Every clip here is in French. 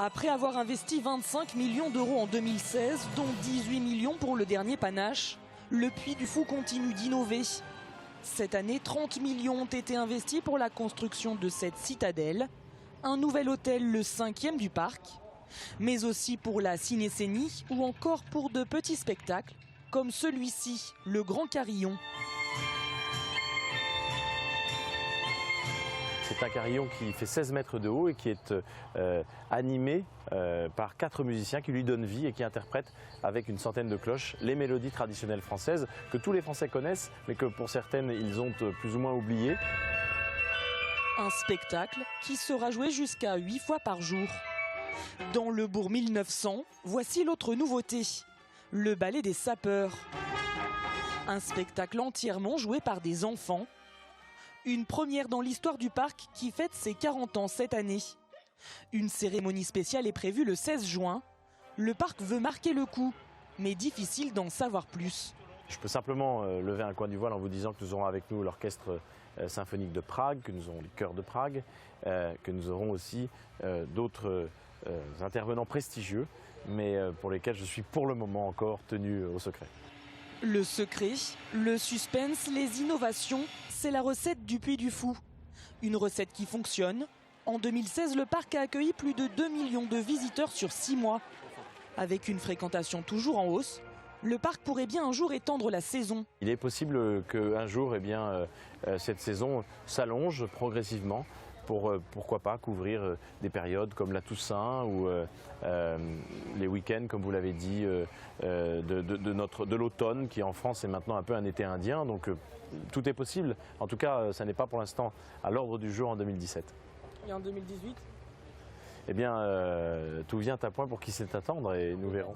Après avoir investi 25 millions d'euros en 2016, dont 18 millions pour le dernier panache, le Puy du Fou continue d'innover. Cette année, 30 millions ont été investis pour la construction de cette citadelle, un nouvel hôtel, le 5e du parc, mais aussi pour la cinécénie ou encore pour de petits spectacles, comme celui-ci, le Grand Carillon. C'est un carillon qui fait 16 mètres de haut et qui est animé par 4 musiciens qui lui donnent vie et qui interprètent avec une centaine de cloches les mélodies traditionnelles françaises que tous les Français connaissent, mais que pour certaines ils ont plus ou moins oubliées. Un spectacle qui sera joué jusqu'à 8 fois par jour. Dans le bourg 1900, voici l'autre nouveauté, le ballet des sapeurs. Un spectacle entièrement joué par des enfants. Une première dans l'histoire du parc qui fête ses 40 ans cette année. Une cérémonie spéciale est prévue le 16 juin. Le parc veut marquer le coup, mais difficile d'en savoir plus. Je peux simplement lever un coin du voile en vous disant que nous aurons avec nous l'orchestre symphonique de Prague, que nous aurons les chœurs de Prague, que nous aurons aussi d'autres intervenants prestigieux, mais pour lesquels je suis pour le moment encore tenu au secret. Le secret, le suspense, les innovations, c'est la recette du Puy du Fou. Une recette qui fonctionne. En 2016, le parc a accueilli plus de 2 millions de visiteurs sur 6 mois. Avec une fréquentation toujours en hausse, le parc pourrait bien un jour étendre la saison. Il est possible qu'un jour, cette saison s'allonge progressivement pour, pourquoi pas, couvrir des périodes comme la Toussaint ou les week-ends, comme vous l'avez dit, de l'automne, qui en France est maintenant un peu un été indien. Donc tout est possible. En tout cas, ça n'est pas pour l'instant à l'ordre du jour en 2017. Et en 2018 ? Eh bien, tout vient à point pour qui sait attendre et nous verrons.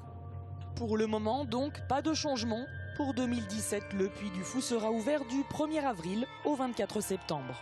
Pour le moment, donc, pas de changement. Pour 2017, le Puy du Fou sera ouvert du 1er avril au 24 septembre.